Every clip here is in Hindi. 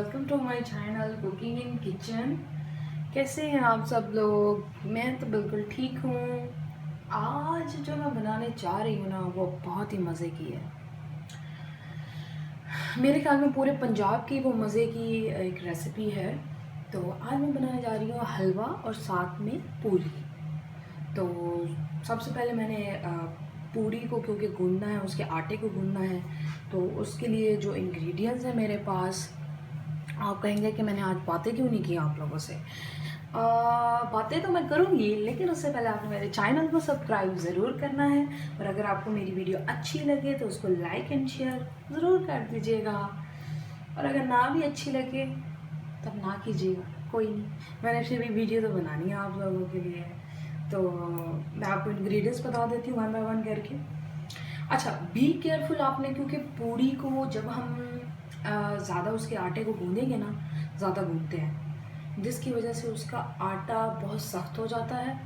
Welcome to my channel cooking in kitchen. कैसे हैं आप सब लोग? मैं तो बिल्कुल ठीक हूँ। आज जो मैं बनाने जा रही हूँ ना, वो बहुत ही मज़े की है। मेरे ख्याल में पूरे पंजाब की वो मज़े की एक रेसिपी है। तो आज मैं बनाने जा रही हूँ हलवा और साथ में पूरी। तो सबसे पहले मैंने पूरी को क्योंकि गूंदना है, उसके आटे को गूंदना है, तो उसके लिए जो इंग्रेडिएंट्स हैं मेरे पास, आप कहेंगे कि मैंने आज बातें क्यों नहीं की आप लोगों से। बातें तो मैं करूँगी, लेकिन उससे पहले आपने मेरे चैनल को सब्सक्राइब ज़रूर करना है। और अगर आपको मेरी वीडियो अच्छी लगे तो उसको लाइक एंड शेयर ज़रूर कर दीजिएगा। और अगर ना भी अच्छी लगे तब ना कीजिएगा, कोई नहीं, मैंने फिर भी वीडियो तो बनानी है आप लोगों के लिए। तो मैं आपको इंग्रेडिएंट्स बता देती हूँ वन बाय वन करके। अच्छा, बी केयरफुल आपने, क्योंकि पूरी को जब हम ज़्यादा उसके आटे को गूँधेंगे ना, ज़्यादा गूँधते हैं, जिसकी वजह से उसका आटा बहुत सख्त हो जाता है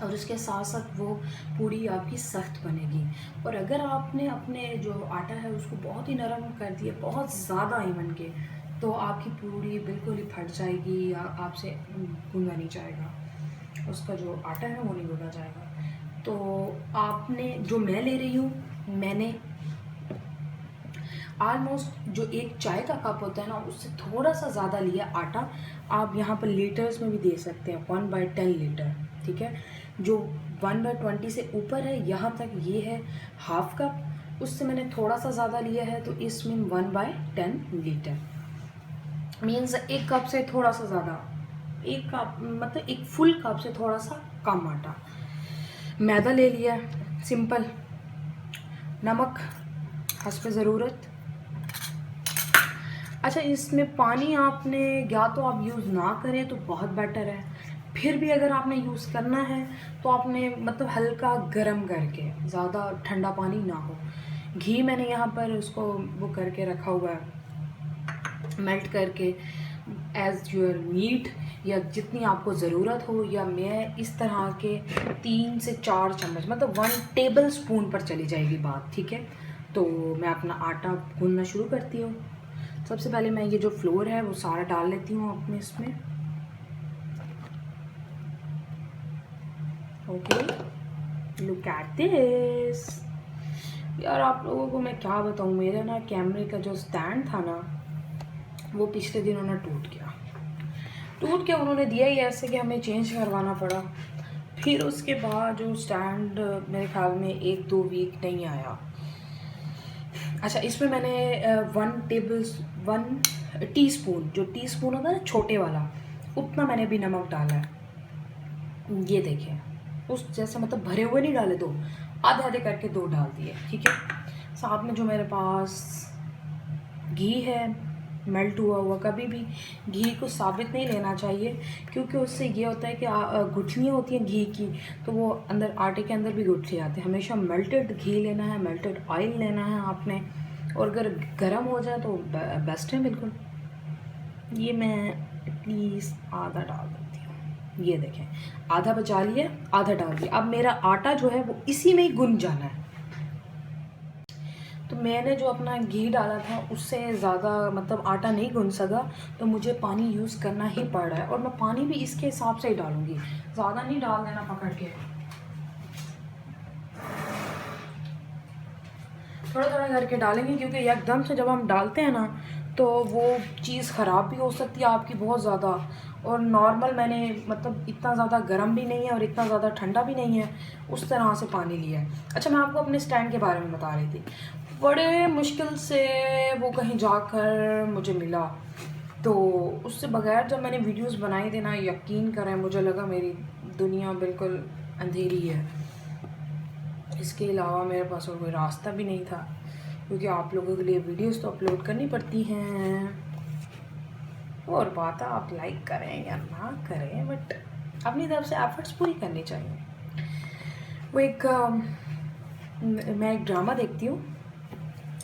और उसके साथ साथ वो पूरी आपकी सख्त बनेगी। और अगर आपने अपने जो आटा है उसको बहुत ही नरम कर दिया, बहुत ज़्यादा इवन के, तो आपकी पूरी बिल्कुल ही फट जाएगी या आपसे गूँधा नहीं जाएगा, उसका जो आटा है वो नहीं गूँधा जाएगा। तो आपने, जो मैं ले रही हूँ, मैंने ऑलमोस्ट जो एक चाय का कप होता है ना, उससे थोड़ा सा ज़्यादा लिया आटा। आप यहाँ पर लीटर्स में भी दे सकते हैं, 1/10 लीटर, ठीक है। जो 1/20 से ऊपर है, यहाँ तक ये है हाफ कप, उससे मैंने थोड़ा सा ज़्यादा लिया है, तो इसमें 1/10 लीटर मीन्स एक कप से थोड़ा सा ज़्यादा, एक कप मतलब एक फुल कप से थोड़ा सा कम आटा। मैदा ले लिया सिंपल, नमक हस्ब ज़रूरत। अच्छा, इसमें पानी आपने या तो आप यूज़ ना करें तो बहुत बेटर है, फिर भी अगर आपने यूज़ करना है तो आपने मतलब हल्का गरम करके, ज़्यादा ठंडा पानी ना हो। घी मैंने यहाँ पर उसको वो करके रखा हुआ है, मेल्ट करके, एज़ योर नीड, या जितनी आपको ज़रूरत हो। या मैं इस तरह के 3 से 4 चम्मच, मतलब 1 टेबल स्पून पर चली जाएगी बात, ठीक है। तो मैं अपना आटा गूंदना शुरू करती हूँ। सबसे पहले मैं ये जो फ्लोर है वो सारा डाल लेती हूँ अपने इसमें। Okay, look at this. यार आप लोगों को मैं क्या बताऊँ, मेरा ना कैमरे का जो स्टैंड था ना, वो पिछले दिनों ना टूट के उन्होंने दिया ही ऐसे कि हमें चेंज करवाना पड़ा। फिर उसके बाद जो स्टैंड मेरे ख्याल में 1-2 वीक नहीं आया। अच्छा, इसमें मैंने 1 टीस्पून, जो टीस्पून होता है ना छोटे वाला, उतना मैंने भी नमक डाला है। ये देखें, उस जैसे मतलब भरे हुए नहीं डाले, 2 आधे आधे करके 2 डाल दिए, ठीक है। साथ में जो मेरे पास घी है, मेल्ट हुआ हुआ। कभी भी घी को साबित नहीं लेना चाहिए, क्योंकि उससे ये होता है कि गुठलियाँ होती हैं घी की, तो वो अंदर आटे के अंदर भी गुठली आते हैं। हमेशा मेल्टेड घी लेना है, मेल्टेड ऑयल लेना है आपने, और अगर गर्म हो जाए तो बेस्ट है बिल्कुल। ये मैं प्लीज़ आधा डाल देती हूँ, ये देखें, आधा बचा लिया, आधा डाल दिया। अब मेरा आटा जो है वो इसी में ही गुन जाना है। तो मैंने जो अपना घी डाला था उससे ज़्यादा मतलब आटा नहीं गूंद सका, तो मुझे पानी यूज़ करना ही पड़ रहा है। और मैं पानी भी इसके हिसाब से ही डालूँगी, ज़्यादा नहीं डाल देना पकड़ के, थोड़ा थोड़ा करके डालेंगे, क्योंकि एकदम से जब हम डालते हैं ना तो वो चीज़ ख़राब भी हो सकती है आपकी बहुत ज़्यादा। और नॉर्मल मैंने मतलब इतना ज़्यादा गर्म भी नहीं है और इतना ज़्यादा ठंडा भी नहीं है, उस तरह से पानी लिया है। अच्छा, मैं आपको अपने स्टैंड के बारे में बता रही थी। बड़े मुश्किल से वो कहीं जाकर मुझे मिला, तो उससे बगैर जब मैंने वीडियोस बनाई थी ना, यकीन करें मुझे लगा मेरी दुनिया बिल्कुल अंधेरी है। इसके अलावा मेरे पास और कोई रास्ता भी नहीं था, क्योंकि आप लोगों के लिए वीडियोस तो अपलोड करनी पड़ती हैं। और बात है, आप लाइक करें या ना करें, बट अपनी तरफ से एफर्ट्स पूरी करनी चाहिए। वो एक मैं एक ड्रामा देखती हूँ,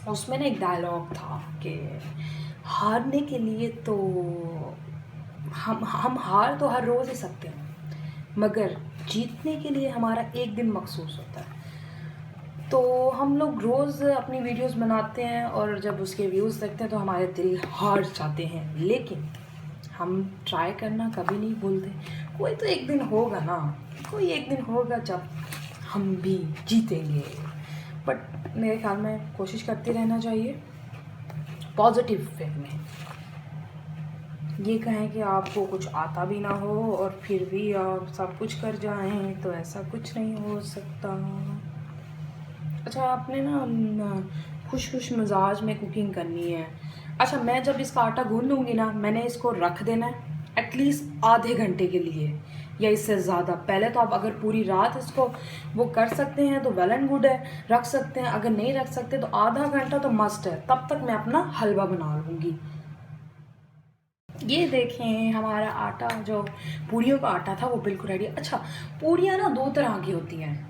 उसमें ना एक डायलॉग था कि हारने के लिए तो हम हार तो हर रोज़ ही सकते हैं, मगर जीतने के लिए हमारा एक दिन मखसूस होता है। तो हम लोग रोज़ अपनी वीडियोस बनाते हैं और जब उसके व्यूज़ देखते हैं तो हमारे दिल हार जाते हैं, लेकिन हम ट्राई करना कभी नहीं भूलते। कोई तो एक दिन होगा ना, कोई एक दिन होगा जब हम भी जीतेंगे। बट मेरे ख्याल में कोशिश करते रहना चाहिए पॉजिटिव वे में। ये कहें कि आपको कुछ आता भी ना हो और फिर भी आप सब कुछ कर जाएं तो ऐसा कुछ नहीं हो सकता। अच्छा, आपने ना खुश मिजाज में कुकिंग करनी है। अच्छा, मैं जब इसका आटा गूंद लूँगी ना, मैंने इसको रख देना है एटलीस्ट आधे घंटे के लिए या इससे ज़्यादा। पहले तो आप अगर पूरी रात इसको वो कर सकते हैं तो वेल एंड गुड है, रख सकते हैं। अगर नहीं रख सकते तो आधा घंटा तो मस्ट है। तब तक मैं अपना हलवा बना लूँगी। ये देखें, हमारा आटा जो पूड़ियों का आटा था वो बिल्कुल रेडी। अच्छा, पूड़ियाँ ना दो तरह की होती हैं।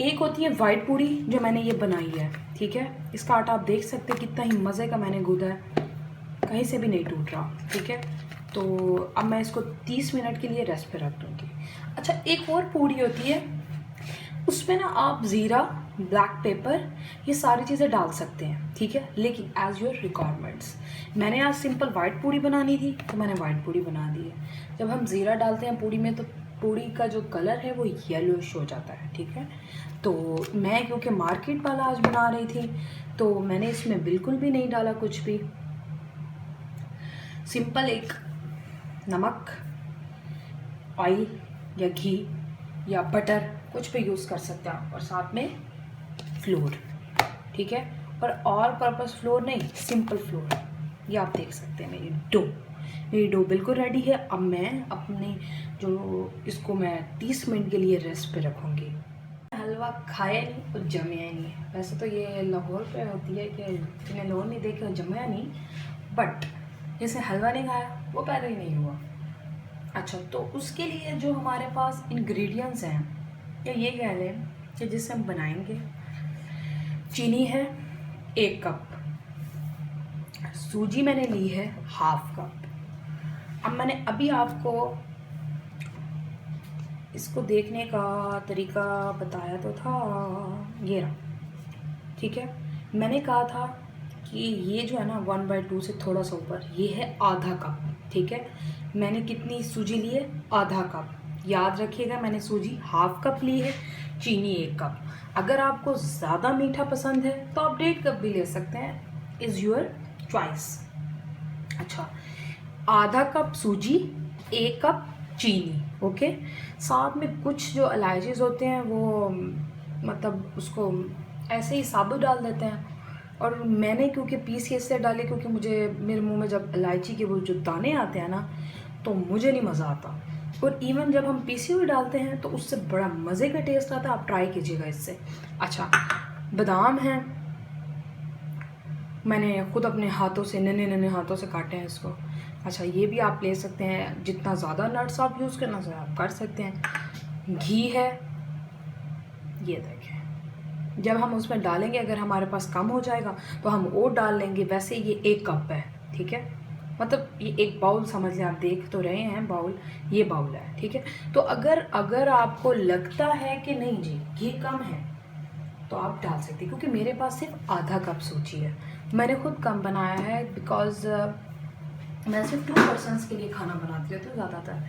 एक होती है वाइट पूड़ी जो मैंने ये बनाई है, ठीक है। इसका आटा आप देख सकते हैं कितना ही मज़े का मैंने गूंदा है, कहीं से भी नहीं टूट रहा, ठीक है। तो अब मैं इसको 30 मिनट के लिए रेस्ट पे रख दूँगी। अच्छा, एक और पूड़ी होती है, उसमें ना आप ज़ीरा, ब्लैक पेपर, ये सारी चीज़ें डाल सकते हैं, ठीक है, लेकिन एज़ योर रिक्वायरमेंट्स। मैंने आज सिंपल वाइट पूड़ी बनानी थी तो मैंने वाइट पूड़ी बना दी है। जब हम ज़ीरा डालते हैं पूड़ी में तो पूड़ी का जो कलर है वो येलोइश हो जाता है, ठीक है। तो मैं क्योंकि मार्केट वाला आज बना रही थी तो मैंने इसमें बिल्कुल भी नहीं डाला कुछ भी। सिंपल एक नमक, ऑयल या घी या बटर कुछ भी यूज़ कर सकते हैं आप, और साथ में फ्लोर, ठीक है। और ऑल पर्पस फ्लोर नहीं, सिंपल फ्लोर। ये आप देख सकते हैं मेरी डो बिल्कुल रेडी है। अब मैं अपने जो इसको मैं 30 मिनट के लिए रेस्ट पे रखूँगी। हलवा खाया नहीं और जमया नहीं। वैसे तो ये लाहौर पे होती है कि जिन्हें लोग नहीं देखे और जमया नहीं, बट जैसे हलवा नहीं खाया वो पैदा ही नहीं हुआ। अच्छा, तो उसके लिए जो हमारे पास इंग्रेडिएंट्स हैं, या ये कह लें कि जिससे हम बनाएंगे, चीनी है 1 कप, सूजी मैंने ली है ½ कप। अब मैंने अभी आपको इसको देखने का तरीका बताया तो था, ये रहा, ठीक है। मैंने कहा था कि ये जो है ना 1/2 से थोड़ा सा ऊपर, ये है ½ कप, ठीक है। मैंने कितनी सूजी ली है? ½ कप। याद रखिएगा, मैंने सूजी ½ कप ली है, चीनी 1 कप। अगर आपको ज़्यादा मीठा पसंद है तो आप 1.5 कप भी ले सकते हैं, इज़ योर चॉइस। अच्छा, ½ कप सूजी, 1 कप चीनी, ओके। साथ में कुछ जो इलायचीज़ होते हैं वो मतलब उसको ऐसे ही साबुत डाल देते हैं, और मैंने क्योंकि पीस के इससे डाले क्योंकि मुझे मेरे मुंह में जब इलायची के वो जो दाने आते हैं ना तो मुझे नहीं मज़ा आता। और इवन जब हम पीसी हुई डालते हैं तो उससे बड़ा मज़े का टेस्ट आता है। आप ट्राई कीजिएगा इससे। अच्छा, बादाम है, मैंने खुद अपने हाथों से नन्हे हाथों से काटे हैं इसको। अच्छा, ये भी आप ले सकते हैं, जितना ज़्यादा नट्स आप यूज़ करना चाहें आप कर सकते हैं। घी है, ये देखें, जब हम उसमें डालेंगे अगर हमारे पास कम हो जाएगा तो हम और डाल लेंगे। वैसे ये 1 कप है, ठीक है, मतलब ये एक बाउल समझ लें। आप देख तो रहे हैं बाउल, ये बाउल है, ठीक है। तो अगर आपको लगता है कि नहीं जी घी कम है तो आप डाल सकते हैं, क्योंकि मेरे पास सिर्फ ½ कप सूजी है। मैंने खुद कम बनाया है बिकॉज़ मैं सिर्फ 2 पर्सन्स के लिए खाना बनाती हूँ तो ज़्यादातर,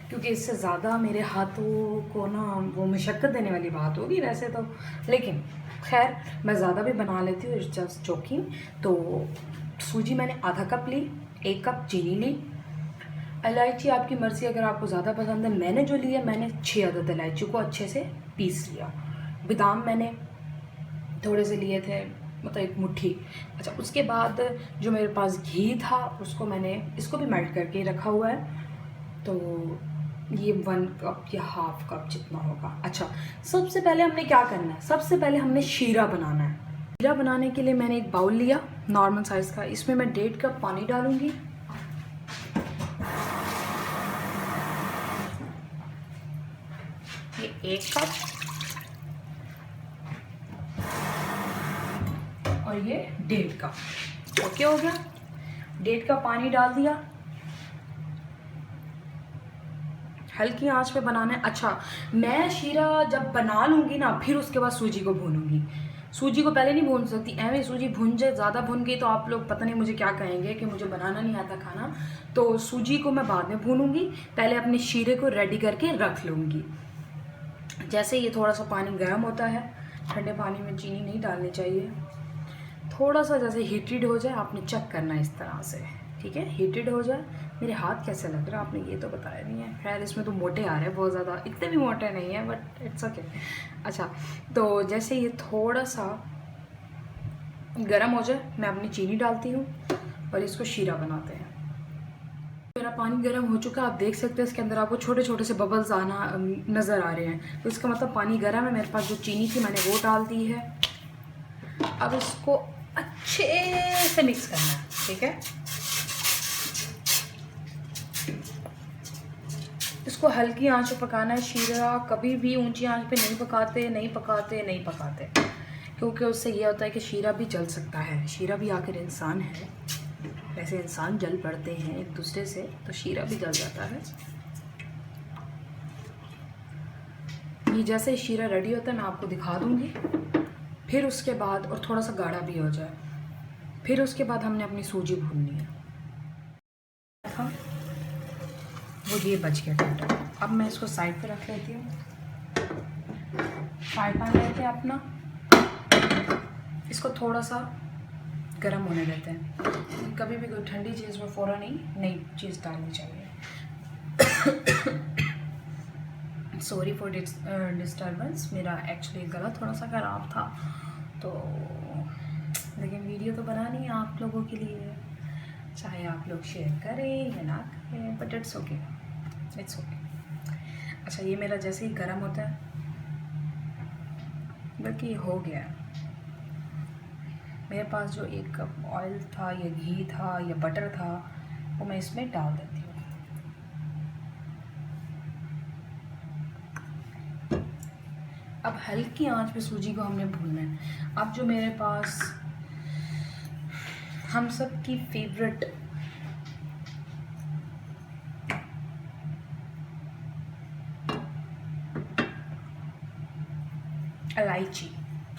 क्योंकि इससे ज़्यादा मेरे हाथों को ना वो मशक्क़त देने वाली बात होगी वैसे तो, लेकिन खैर मैं ज़्यादा भी बना लेती हूँ, इट्स जस्ट जोकिंग। तो सूजी मैंने ½ कप ली, 1 कप चीनी ली, इलायची आपकी मर्ज़ी अगर आपको ज़्यादा पसंद है। मैंने जो लिया, मैंने 6 अदद इलायची को अच्छे से पीस लिया। बादाम मैंने थोड़े से लिए थे, मतलब 1 मुट्ठी। अच्छा, उसके बाद जो मेरे पास घी था उसको मैंने इसको भी मेल्ट करके रखा हुआ है, तो ये 1 कप या ½ कप जितना होगा। अच्छा, सबसे पहले हमने क्या करना है, सबसे पहले हमने शीरा बनाना है। शीरा बनाने के लिए मैंने एक बाउल लिया नॉर्मल साइज़ का, इसमें मैं 1.5 कप पानी डालूँगी। ये 1 कप और ये 1.5 कप, ओके हो गया। 1.5 कप पानी डाल दिया, हल्की आंच पे बनाना है। अच्छा, मैं शीरा जब बना लूँगी ना, फिर उसके बाद सूजी को भूनूंगी। सूजी को पहले नहीं भून सकती, ऐਵੇਂ सूजी भून जाए, ज़्यादा भून गई तो आप लोग पता नहीं मुझे क्या कहेंगे कि मुझे बनाना नहीं आता खाना। तो सूजी को मैं बाद में भूनूंगी, पहले अपने शीरे को रेडी करके रख लूँगी। जैसे ये थोड़ा सा पानी गर्म होता है, ठंडे पानी में चीनी नहीं डालनी चाहिए, थोड़ा सा जैसे हीटेड हो जाए आपने चेक करना है इस तरह से, ठीक है। हीटेड हो जाए। मेरे हाथ कैसे लग रहा है आपने ये तो बताया नहीं है। खैर इसमें तो मोटे आ रहे हैं बहुत ज़्यादा, इतने भी मोटे नहीं है, बट इट्स ओके। अच्छा, तो जैसे ये थोड़ा सा गर्म हो जाए, मैं अपनी चीनी डालती हूँ और इसको शीरा बनाते हैं। मेरा पानी गर्म हो चुका है, आप देख सकते हैं इसके अंदर आपको छोटे छोटे से बबल्स आना नज़र आ रहे हैं, तो इसका मतलब पानी गर्म है। मेरे पास जो चीनी थी मैंने वो डाल दी है। अब इसको अच्छे से मिक्स करना है, ठीक है। इसको हल्की आंच पे पकाना है। शीरा कभी भी ऊंची आंच पे नहीं पकाते, क्योंकि उससे ये होता है कि शीरा भी जल सकता है। शीरा भी आखिर इंसान है, वैसे इंसान जल पड़ते हैं एक दूसरे से, तो शीरा भी जल जाता है। ये जैसे शीरा रेडी होता है मैं आपको दिखा दूँगी। फिर उसके बाद, और थोड़ा सा गाढ़ा भी हो जाए, फिर उसके बाद हमने अपनी सूजी भूननी है। था वो ये बच गया टोटल। अब मैं इसको साइड पे रख लेती हूँ। फ्राई पैन लेके अपना इसको थोड़ा सा गर्म होने देते हैं। कभी भी कोई ठंडी चीज़ में फ़ौरन ही नई चीज़ डालनी चाहिए। सॉरी फॉर डिस्टर्बेंस, मेरा एक्चुअली गला थोड़ा सा ख़राब था, तो लेकिन वीडियो तो बनानी है आप लोगों के लिए, चाहे आप लोग शेयर करें या ना करें, but it's okay, it's okay. अच्छा, ये मेरा जैसे ही गर्म होता है, बल्कि हो गया है। मेरे पास जो एक कप ऑयल था या घी था या बटर था, वो मैं इसमें डाल देती हूँ। अब हल्की आंच पे सूजी को हमने भूनना है। अब जो मेरे पास हम सब की फेवरेट इलायची,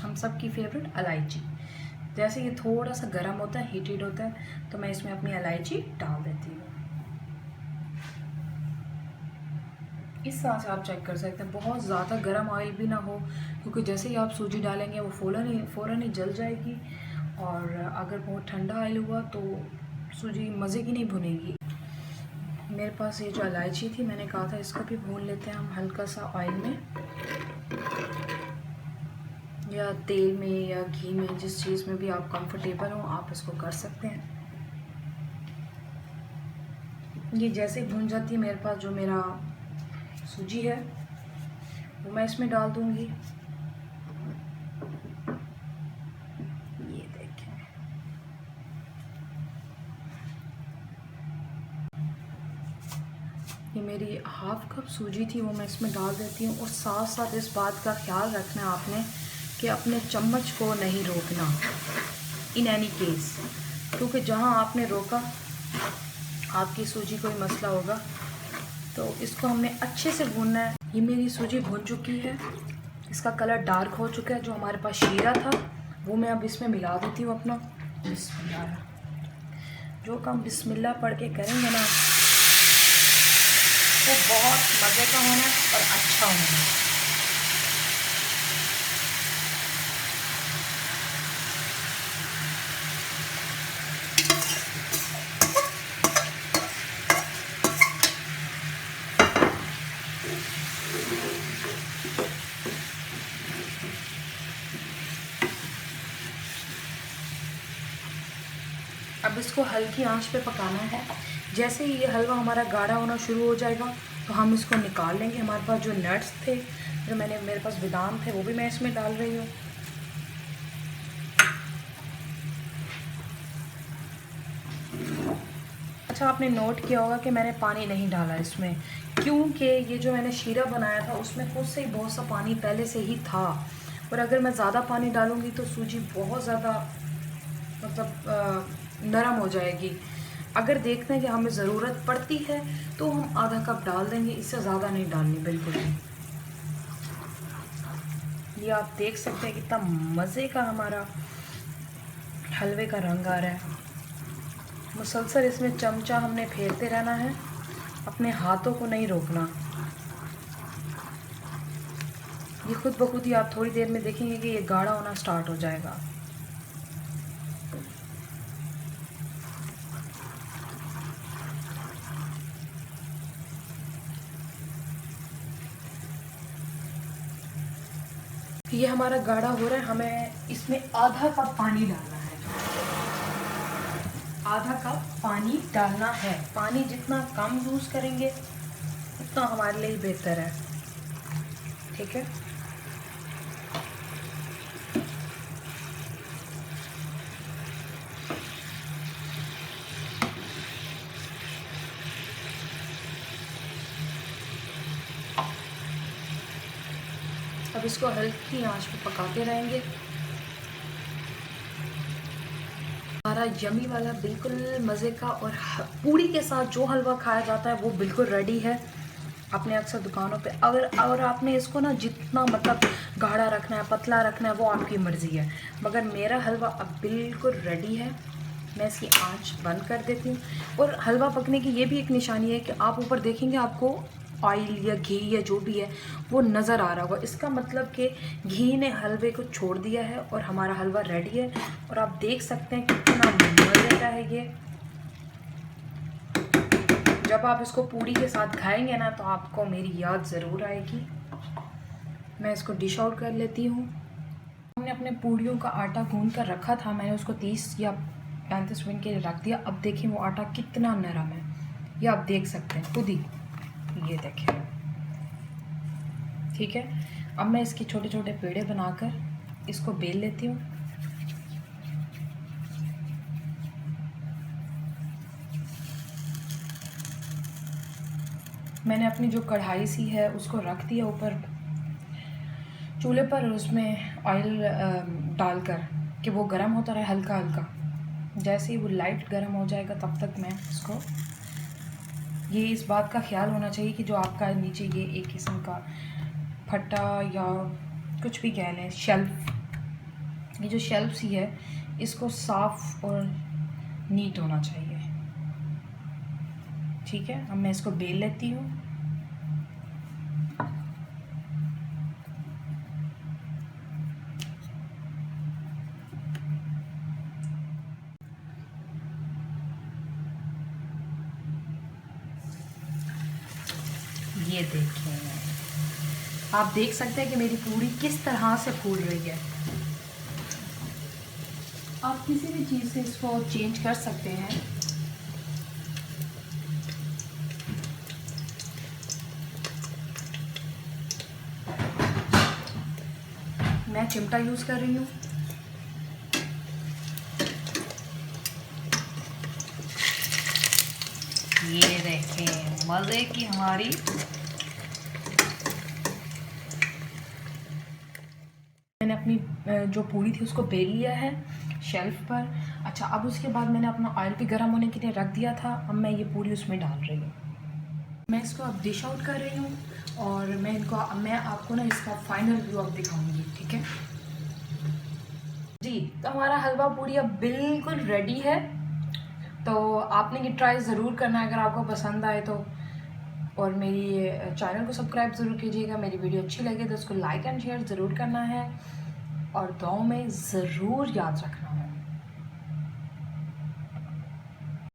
हम सब की फेवरेट इलायची, जैसे ये थोड़ा सा गर्म होता है, हीटेड होता है, तो मैं इसमें अपनी इलायची डाल देती हूँ। इस तरह से आप चेक कर सकते हैं, बहुत ज़्यादा गर्म ऑयल भी ना हो, क्योंकि जैसे ही आप सूजी डालेंगे वो फ़ौरन ही जल जाएगी, और अगर बहुत ठंडा ऑयल हुआ तो सूजी मज़े की नहीं भुनेगी। मेरे पास ये जो इलायची थी, मैंने कहा था इसको भी भून लेते हैं हम हल्का सा ऑयल में या तेल में या घी में, जिस चीज़ में भी आप कंफर्टेबल हो आप इसको कर सकते हैं। ये जैसे भून जाती है, मेरे पास जो मेरा सूजी है वो मैं इसमें डाल दूंगी। ये देखें, ये मेरी हाफ कप सूजी थी, वो मैं इसमें डाल देती हूँ। और साथ साथ इस बात का ख्याल रखना है आपने कि अपने चम्मच को नहीं रोकना इन एनी केस, क्योंकि जहाँ आपने रोका आपकी सूजी कोई मसला होगा। तो इसको हमने अच्छे से भूनना है। ये मेरी सूजी भून चुकी है, इसका कलर डार्क हो चुका है। जो हमारे पास शीरा था वो मैं अब इसमें मिला देती हूँ अपना। बिस्मिल्लाह, जो काम बिस्मिल्लाह पढ़ के करेंगे ना वो बहुत मज़े का होना और अच्छा होना। अब इसको हल्की आंच पे पकाना है। जैसे ही ये हलवा हमारा गाढ़ा होना शुरू हो जाएगा तो हम इसको निकाल लेंगे। हमारे पास जो नट्स थे, जो मेरे पास बादाम थे, वो भी मैं इसमें डाल रही हूँ। अच्छा, आपने नोट किया होगा कि मैंने पानी नहीं डाला इसमें, क्योंकि ये जो मैंने शीरा बनाया था उसमें खुद से ही बहुत सा पानी पहले से ही था, और अगर मैं ज़्यादा पानी डालूँगी तो सूजी बहुत ज़्यादा मतलब नरम हो जाएगी। अगर देखते हैं कि हमें ज़रूरत पड़ती है तो हम आधा कप डाल देंगे, इससे ज़्यादा नहीं डालनी बिल्कुल भी। ये आप देख सकते हैं कितना मज़े का हमारा हलवे का रंग आ रहा है। मुसलसल इसमें चमचा हमने फेरते रहना है, अपने हाथों को नहीं रोकना। ये खुद ब खुद ही आप थोड़ी देर में देखेंगे कि ये गाढ़ा होना स्टार्ट हो जाएगा। ये हमारा गाढ़ा हो रहा है, हमें इसमें आधा कप पानी डालना है। आधा कप पानी डालना है। पानी जितना कम यूज़ करेंगे उतना हमारे लिए बेहतर है, ठीक है। अब इसको हल्की आंच पे पकाते रहेंगे। हमारा यमी वाला बिल्कुल मज़े का और पूड़ी के साथ जो हलवा खाया जाता है वो बिल्कुल रेडी है। अपने अक्सर दुकानों पे अगर आपने इसको ना जितना मतलब गाढ़ा रखना है पतला रखना है वो आपकी मर्ज़ी है, मगर मेरा हलवा अब बिल्कुल रेडी है। मैं इसकी आंच बंद कर देती हूँ। और हलवा पकने की ये भी एक निशानी है कि आप ऊपर देखेंगे आपको ऑयल या घी या जो भी है वो नज़र आ रहा होगा, इसका मतलब कि घी ने हलवे को छोड़ दिया है और हमारा हलवा रेडी है। और आप देख सकते हैं कितना मज़े का है ये। जब आप इसको पूड़ी के साथ खाएंगे ना तो आपको मेरी याद ज़रूर आएगी। मैं इसको डिश आउट कर लेती हूँ। हमने अपने पूड़ियों का आटा गूंद कर रखा था, मैंने उसको 30 या 35 मिनट के लिए रख दिया। अब देखिए वो आटा कितना नरम है, ये आप देख सकते हैं खुद ही, ये देखें, ठीक है। अब मैं इसके छोटे छोटे पेड़े बनाकर इसको बेल लेती हूँ। मैंने अपनी जो कढ़ाई सी है उसको रख दिया ऊपर चूल्हे पर, और उसमें ऑयल डालकर कि वो गर्म होता रहे हल्का हल्का। जैसे ही वो लाइट गर्म हो जाएगा तब तक मैं इसको, ये इस बात का ख्याल होना चाहिए कि जो आपका नीचे ये एक किस्म का फट्टा या कुछ भी कह लें शेल्फ, ये जो शेल्फ सी है इसको साफ़ और नीट होना चाहिए, ठीक है। अब मैं इसको बेल लेती हूँ। ये देखिए, आप देख सकते हैं कि मेरी पूरी किस तरह से फूल रही है। आप किसी भी चीज़ से इसको चेंज कर सकते हैं। मैं चिमटा यूज़ कर रही हूँ। ये देखें मज़े की हमारी मैंने अपनी जो पूड़ी थी उसको बेल लिया है शेल्फ पर। अच्छा, अब उसके बाद मैंने अपना ऑयल भी गर्म होने के लिए रख दिया था। अब मैं ये पूड़ी उसमें डाल रही हूँ। मैं इसको अब डिश आउट कर रही हूँ और मैं आपको ना इसका फाइनल व्यू अब दिखाऊंगी, ठीक है जी। तो हमारा हलवा पूड़ी अब बिल्कुल रेडी है। तो आपने ये ट्राई ज़रूर करना है अगर आपको पसंद आए तो। और मेरी चैनल को सब्सक्राइब ज़रूर कीजिएगा। मेरी वीडियो अच्छी लगे तो उसको लाइक एंड शेयर ज़रूर करना है और दुआओं में ज़रूर याद रखना।